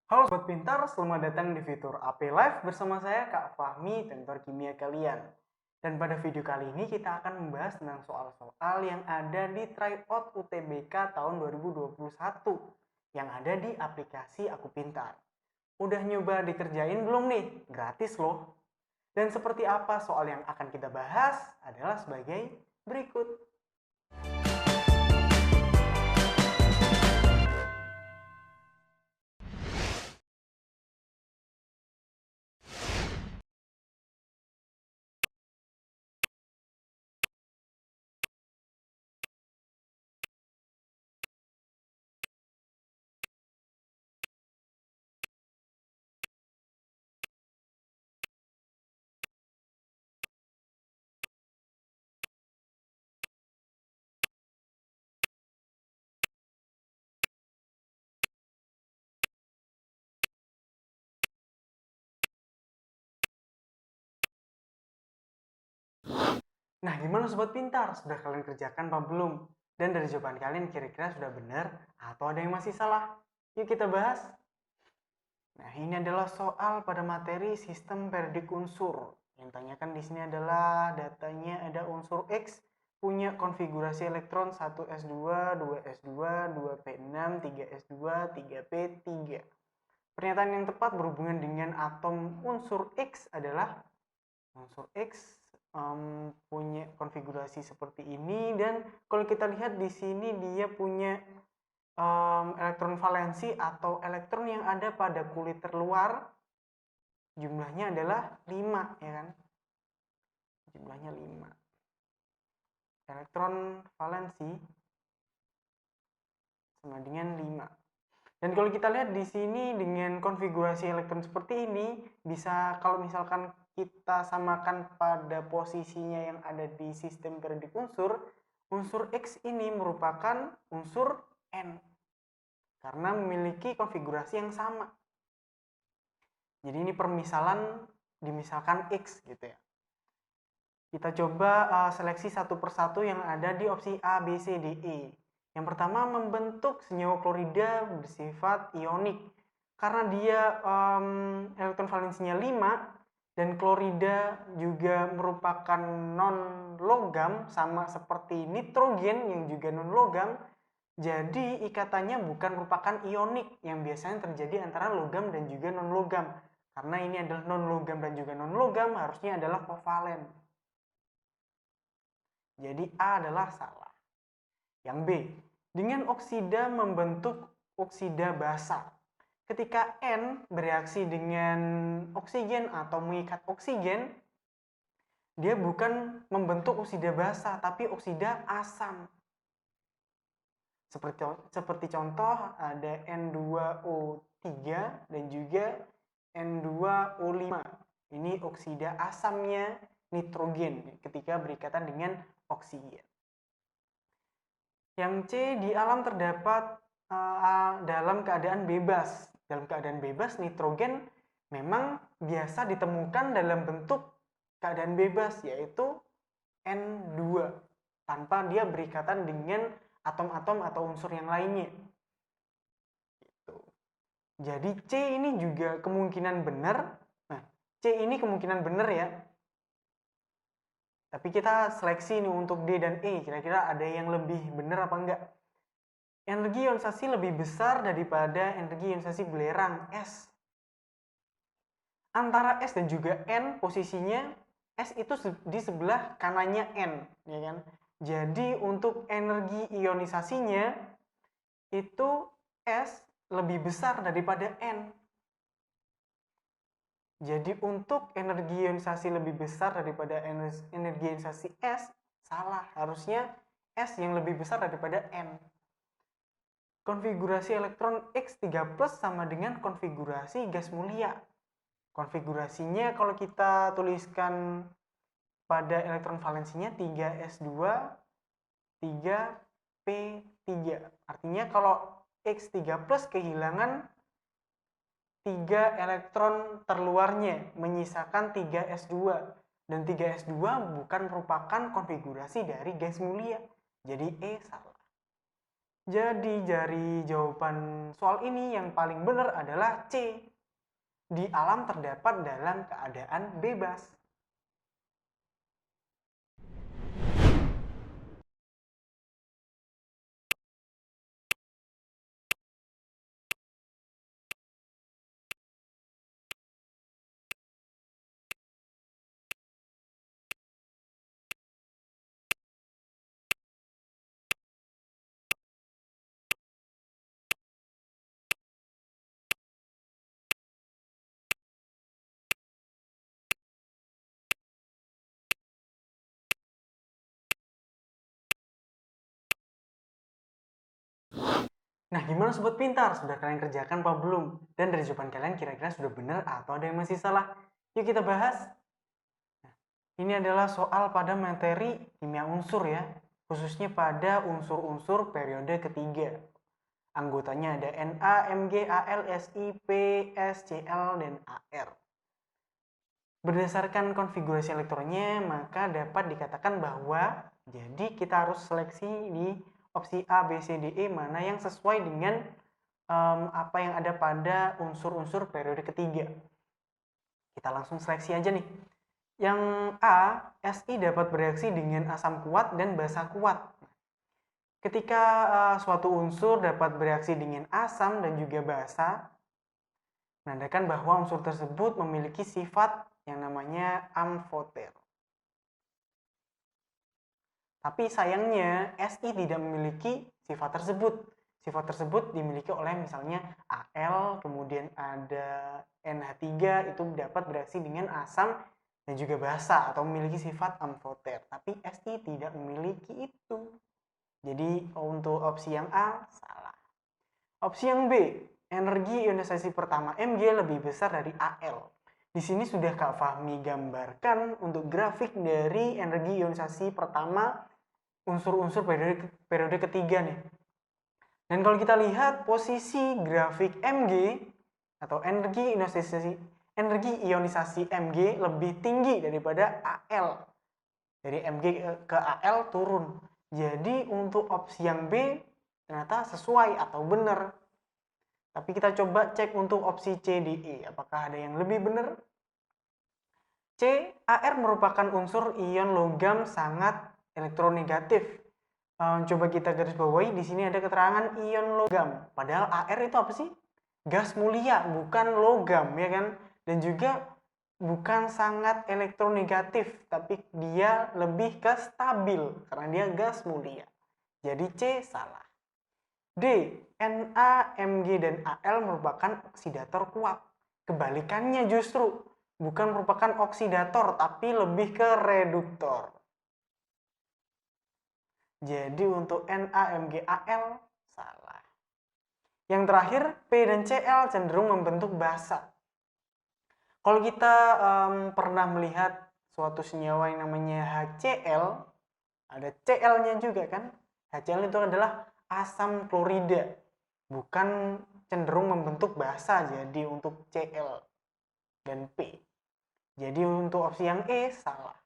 Halo Sobat Pintar, selamat datang di fitur AP Live bersama saya Kak Fahmi, tutor kimia kalian. Dan pada video kali ini kita akan membahas tentang soal-soal yang ada di tryout UTBK tahun 2021 yang ada di aplikasi Aku Pintar. Udah nyoba dikerjain belum nih? Gratis loh. Dan seperti apa soal yang akan kita bahas adalah sebagai berikut. Nah, gimana Sobat Pintar? Sudah kalian kerjakan apa belum? Dan dari jawaban kalian kira-kira sudah benar atau ada yang masih salah? Yuk kita bahas. Nah, ini adalah soal pada materi sistem periodik unsur. Yang tanyakan di sini adalah datanya ada unsur X punya konfigurasi elektron 1s2, 2s2, 2p6, 3s2, 3p3. Pernyataan yang tepat berhubungan dengan atom unsur X adalah unsur X punya konfigurasi seperti ini, dan kalau kita lihat di sini dia punya elektron valensi atau elektron yang ada pada kulit terluar jumlahnya adalah 5, ya kan? Jumlahnya 5. Elektron valensi sama dengan 5. Dan kalau kita lihat di sini dengan konfigurasi elektron seperti ini, bisa kalau misalkan kita samakan pada posisinya yang ada di sistem periodik unsur, unsur X ini merupakan unsur N karena memiliki konfigurasi yang sama. Jadi ini permisalan dimisalkan X gitu ya. Kita coba seleksi satu persatu yang ada di opsi A, B, C, D, E. Yang pertama, membentuk senyawa klorida bersifat ionik. Karena dia elektron valensinya 5 dan klorida juga merupakan non-logam sama seperti nitrogen yang juga non-logam, jadi ikatannya bukan merupakan ionik yang biasanya terjadi antara logam dan juga non-logam. Karena ini adalah non-logam dan juga non-logam, harusnya adalah kovalen. Jadi A adalah salah. Yang B, dengan oksida membentuk oksida basa. Ketika N bereaksi dengan oksigen atau mengikat oksigen, dia bukan membentuk oksida basa, tapi oksida asam. Seperti contoh ada N2O3 dan juga N2O5. Ini oksida asamnya nitrogen ketika berikatan dengan oksigen. Yang C, di alam terdapat dalam keadaan bebas. Dalam keadaan bebas, nitrogen memang biasa ditemukan dalam bentuk keadaan bebas, yaitu N2, tanpa dia berikatan dengan atom-atom atau unsur yang lainnya. Gitu. Jadi C ini juga kemungkinan benar. Nah, C ini kemungkinan benar ya. Tapi kita seleksi nih untuk D dan E, kira-kira ada yang lebih benar apa enggak? Energi ionisasi lebih besar daripada energi ionisasi belerang S. Antara S dan juga N posisinya S itu di sebelah kanannya N, ya kan? Jadi untuk energi ionisasinya itu S lebih besar daripada N. Jadi untuk energi ionisasi lebih besar daripada energi ionisasi S, salah. Harusnya S yang lebih besar daripada N. Konfigurasi elektron X3+ sama dengan konfigurasi gas mulia. Konfigurasinya kalau kita tuliskan pada elektron valensinya 3s2, 3p3. Artinya kalau X3+ kehilangan 3 elektron terluarnya, menyisakan 3s2. Dan 3s2 bukan merupakan konfigurasi dari gas mulia. Jadi E salah. Jadi dari jawaban soal ini yang paling benar adalah C. Di alam terdapat dalam keadaan bebas. Nah, gimana sobat pintar? Sudah kalian kerjakan apa belum? Dan dari jawaban kalian kira-kira sudah benar atau ada yang masih salah? Yuk kita bahas. Ini adalah soal pada materi kimia unsur ya, khususnya pada unsur-unsur periode ketiga. Anggotanya ada Na, Mg, Al, Si, P, S, Cl, dan Ar. Berdasarkan konfigurasi elektronnya, maka dapat dikatakan bahwa jadi kita harus seleksi di opsi A, B, C, D, E mana yang sesuai dengan apa yang ada pada unsur-unsur periode ketiga. Kita langsung seleksi aja nih. Yang A, Si dapat bereaksi dengan asam kuat dan basa kuat. Ketika suatu unsur dapat bereaksi dengan asam dan juga basa, menandakan bahwa unsur tersebut memiliki sifat yang namanya amfoter. Tapi sayangnya Si tidak memiliki sifat tersebut. Sifat tersebut dimiliki oleh misalnya Al, kemudian ada NH3 itu dapat bereaksi dengan asam dan juga basa atau memiliki sifat amfoter. Tapi Si tidak memiliki itu. Jadi untuk opsi yang A salah. Opsi yang B, energi ionisasi pertama Mg lebih besar dari Al. Di sini sudah Kak Fahmi gambarkan untuk grafik dari energi ionisasi pertama unsur-unsur periode ketiga nih. Dan kalau kita lihat posisi grafik Mg atau energi ionisasi Mg lebih tinggi daripada Al. Dari Mg ke Al turun. Jadi untuk opsi yang B ternyata sesuai atau benar. Tapi kita coba cek untuk opsi C, D, E. Apakah ada yang lebih benar? C, Ar merupakan unsur ion logam sangat elektronegatif. Coba kita garis bawahi, di sini ada keterangan ion logam. Padahal Ar itu apa sih? Gas mulia, bukan logam, ya kan? Dan juga bukan sangat elektronegatif, tapi dia lebih ke stabil karena dia gas mulia. Jadi C salah. D, Na, Mg, dan Al merupakan oksidator kuat. Kebalikannya justru, bukan merupakan oksidator, tapi lebih ke reduktor. Jadi untuk Na, Mg, Al salah. Yang terakhir, P dan Cl cenderung membentuk basa. Kalau kita pernah melihat suatu senyawa yang namanya HCl, ada Cl-nya juga kan? HCl itu adalah asam klorida, bukan cenderung membentuk basa jadi untuk Cl dan P. Jadi untuk opsi yang E salah.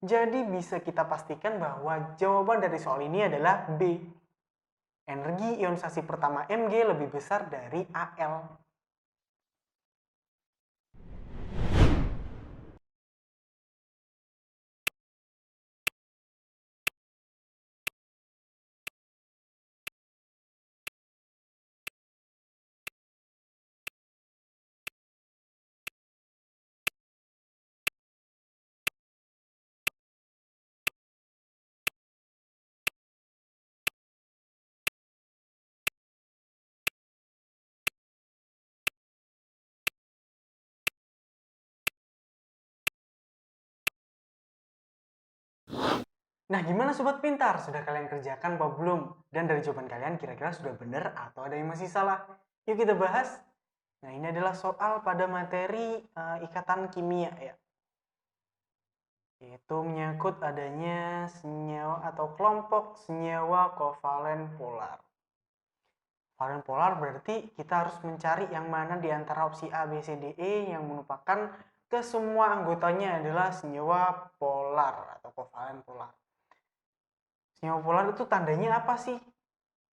Jadi bisa kita pastikan bahwa jawaban dari soal ini adalah B. Energi ionisasi pertama Mg lebih besar dari Al. Nah, gimana sobat pintar? Sudah kalian kerjakan apa belum? Dan dari jawaban kalian kira-kira sudah benar atau ada yang masih salah? Yuk kita bahas. Nah, ini adalah soal pada materi ikatan kimia ya. Yaitu menyangkut adanya senyawa atau kelompok senyawa kovalen polar. Kovalen polar berarti kita harus mencari yang mana di antara opsi A, B, C, D, E yang merupakan kesemua anggotanya adalah senyawa polar atau kovalen polar. Senyawa polar itu tandanya apa sih?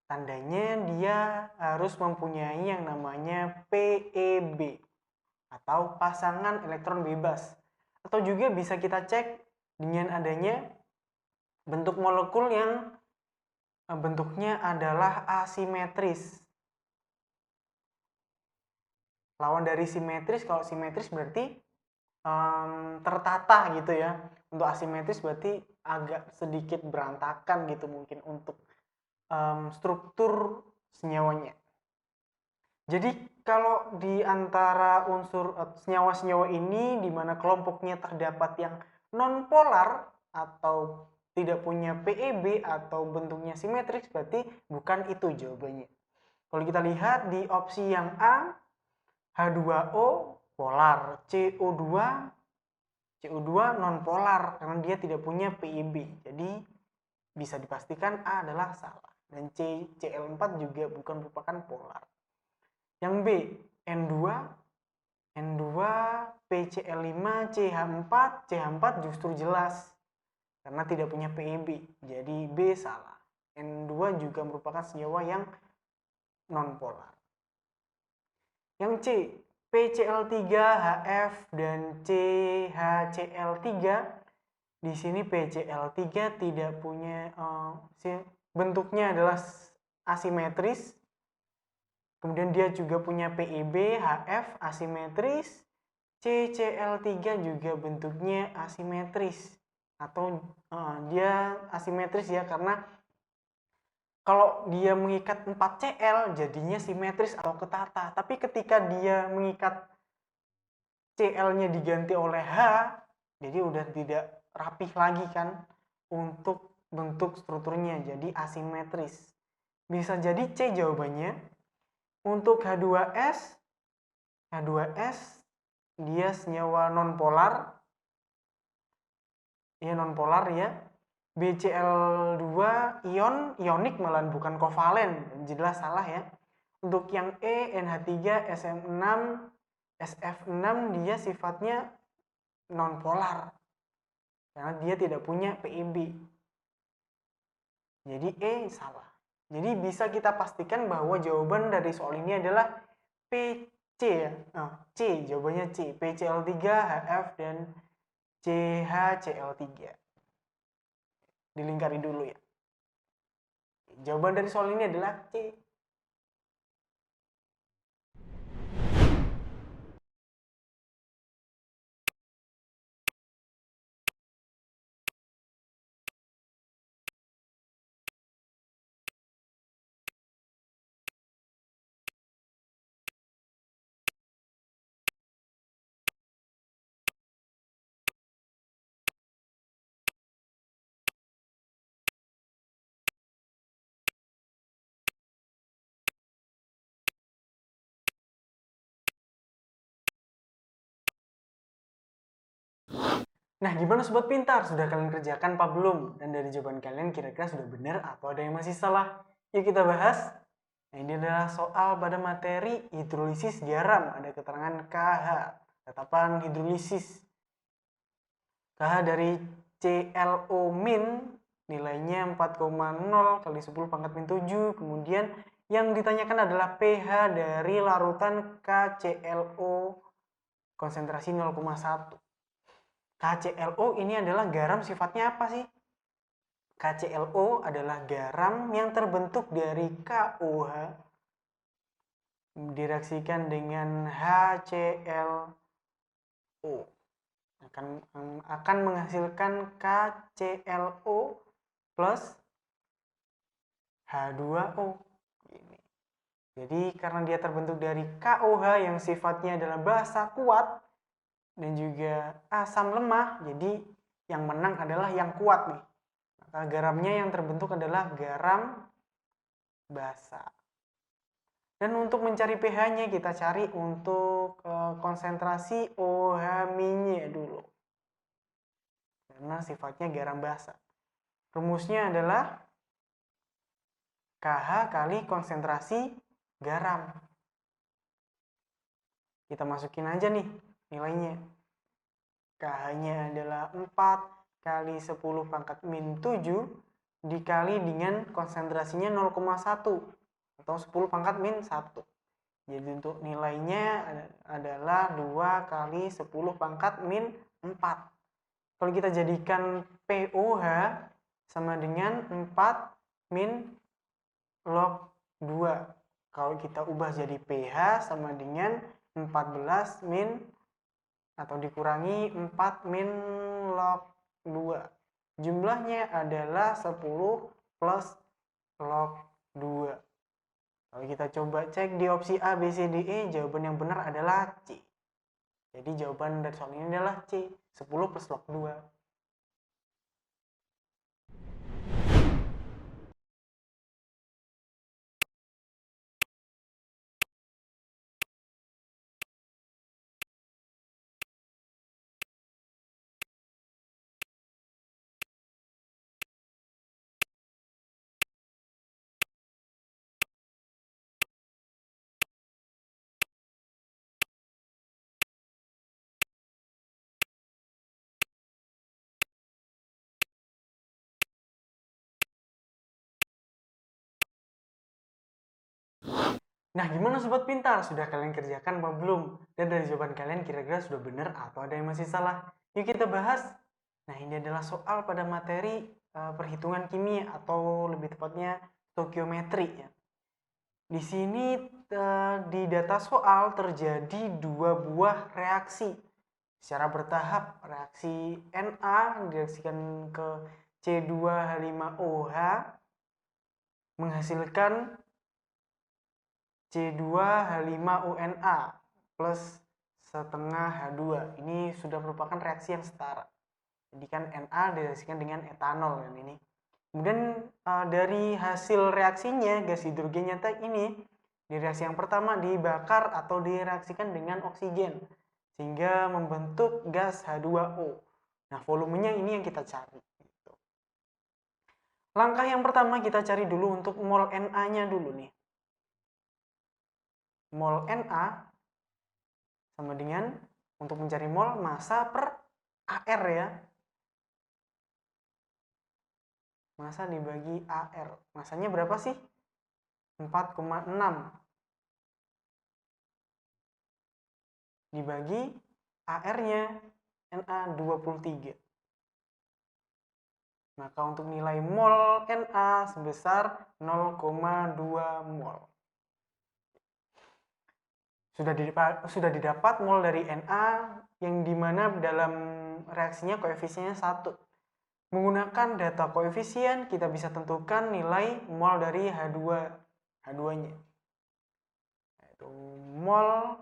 Tandanya dia harus mempunyai yang namanya PEB atau pasangan elektron bebas. Atau juga bisa kita cek dengan adanya bentuk molekul yang bentuknya adalah asimetris. Lawan dari simetris, kalau simetris berarti tertata gitu ya. Untuk asimetris berarti agak sedikit berantakan gitu mungkin untuk struktur senyawanya. Jadi kalau di antara unsur senyawa-senyawa ini di mana kelompoknya terdapat yang nonpolar atau tidak punya PEB atau bentuknya simetris, berarti bukan itu jawabannya. Kalau kita lihat di opsi yang A, H2O polar, CO2 nonpolar karena dia tidak punya PEB. Jadi bisa dipastikan A adalah salah. Dan Cl4 juga bukan merupakan polar. Yang B, N2, PCl5, CH4 justru jelas karena tidak punya PEB. Jadi B salah. N2 juga merupakan senyawa yang nonpolar. Yang C, PCl3HF dan CHCl3. Di sini PCl3 tidak punya bentuknya adalah asimetris. Kemudian dia juga punya PEB, HF asimetris. CCl3 juga bentuknya asimetris atau dia asimetris ya karena kalau dia mengikat 4Cl jadinya simetris atau ketata. Tapi ketika dia mengikat Cl-nya diganti oleh H, jadi udah tidak rapih lagi kan untuk bentuk strukturnya, jadi asimetris. Bisa jadi C jawabannya. Untuk H2S dia senyawa nonpolar. Ya nonpolar ya. BCl2 ionik malah bukan kovalen, jelas salah ya. Untuk yang E, NH3, SM6, SF6 dia sifatnya nonpolar karena dia tidak punya PEB. Jadi E salah. Jadi bisa kita pastikan bahwa jawaban dari soal ini adalah PC ya. C, jawabannya C. PCl3, HF dan CHCl3. Dilingkari dulu ya. Jawaban dari soal ini adalah C. Nah, gimana sobat pintar? Sudah kalian kerjakan apa belum? Dan dari jawaban kalian kira-kira sudah benar atau ada yang masih salah? Yuk kita bahas. Nah, ini adalah soal pada materi hidrolisis garam. Ada keterangan KH, tetapan hidrolisis. KH dari ClO min nilainya 4,0 kali 10 pangkat min 7. Kemudian yang ditanyakan adalah pH dari larutan KClO konsentrasi 0,1. KClO ini adalah garam sifatnya apa sih? KClO adalah garam yang terbentuk dari KOH direaksikan dengan HClO akan menghasilkan KClO plus H2O. Jadi karena dia terbentuk dari KOH yang sifatnya adalah basa kuat dan juga asam lemah, jadi yang menang adalah yang kuat nih. Maka garamnya yang terbentuk adalah garam basa. Dan untuk mencari pH-nya kita cari untuk konsentrasi OH-nya dulu. Karena sifatnya garam basa. Rumusnya adalah KH kali konsentrasi garam. Kita masukin aja nih nilainya. KH-nya adalah 4 kali 10 pangkat min 7 dikali dengan konsentrasinya 0,1 atau 10 pangkat min 1. Jadi untuk nilainya adalah 2 kali 10 pangkat min 4. Kalau kita jadikan POH sama dengan 4 min log 2. Kalau kita ubah jadi PH sama dengan 14 min atau dikurangi 4 min log 2. Jumlahnya adalah 10 plus log 2. Kalau kita coba cek di opsi A, B, C, D, E, jawaban yang benar adalah C. Jadi jawaban dari soal ini adalah C, 10 plus log 2. Nah, gimana sobat pintar? Sudah kalian kerjakan apa belum? Dan dari jawaban kalian kira-kira sudah benar atau ada yang masih salah? Yuk kita bahas. Nah, ini adalah soal pada materi perhitungan kimia atau lebih tepatnya stokiometri ya. Di sini di data soal terjadi dua buah reaksi secara bertahap. Reaksi Na direaksikan ke C2H5OH menghasilkan C2H5ONA plus setengah H2. Ini sudah merupakan reaksi yang setara. Jadi kan Na direaksikan dengan etanol kan ini. Kemudian dari hasil reaksinya gas hidrogen nyata ini di reaksi yang pertama dibakar atau direaksikan dengan oksigen sehingga membentuk gas H2O. Nah, volumenya ini yang kita cari. Langkah yang pertama kita cari dulu untuk mol Na-nya dulu nih. Mol Na sama dengan untuk mencari mol massa per AR ya. Massa dibagi AR. Massanya berapa sih? 4,6 dibagi AR-nya Na23. Maka untuk nilai mol Na sebesar 0,2 mol. Sudah didapat mol dari Na yang dimana dalam reaksinya koefisiennya 1. Menggunakan data koefisien kita bisa tentukan nilai mol dari H2-nya. Yaitu mol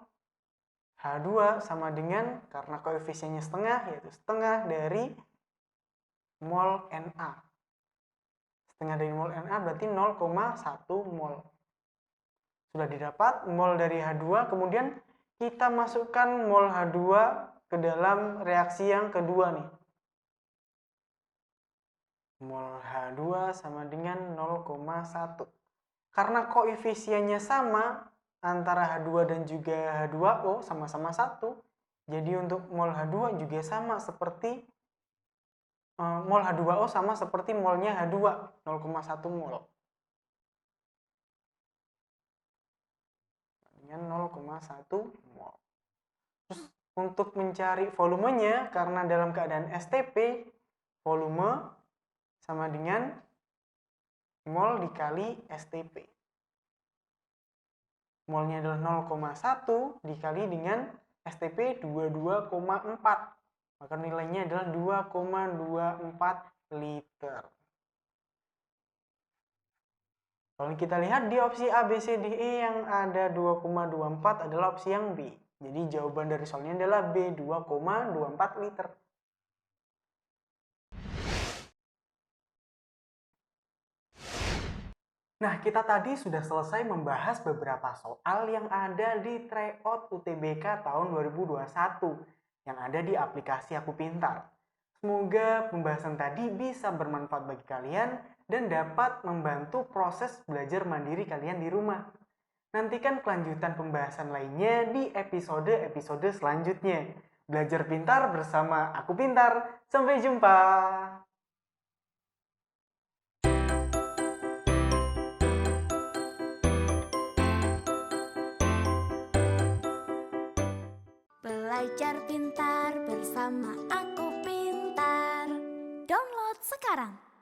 H2 sama dengan, karena koefisiennya setengah, yaitu setengah dari mol Na. Setengah dari mol Na berarti 0,1 mol. Sudah didapat mol dari H2, kemudian kita masukkan mol H2 ke dalam reaksi yang kedua nih. Mol H2 sama dengan 0,1. Karena koefisiennya sama antara H2 dan juga H2O sama-sama 1, jadi untuk mol H2 juga sama seperti mol H2O sama seperti molnya H2, 0,1 mol. Dengan 0,1 mol. Terus untuk mencari volumenya, karena dalam keadaan STP, volume sama dengan mol dikali STP. Molnya adalah 0,1 dikali dengan STP 22,4. Maka nilainya adalah 2,24 liter. Kalau kita lihat di opsi A, B, C, D, E yang ada 2,24 adalah opsi yang B. Jadi jawaban dari soalnya adalah B, 2,24 liter. Nah, kita tadi sudah selesai membahas beberapa soal yang ada di tryout UTBK tahun 2021 yang ada di aplikasi Aku Pintar. Semoga pembahasan tadi bisa bermanfaat bagi kalian dan dapat membantu proses belajar mandiri kalian di rumah. Nantikan kelanjutan pembahasan lainnya di episode-episode selanjutnya. Belajar pintar bersama Aku Pintar. Sampai jumpa. Belajar pintar bersama Aku Pintar. Download sekarang.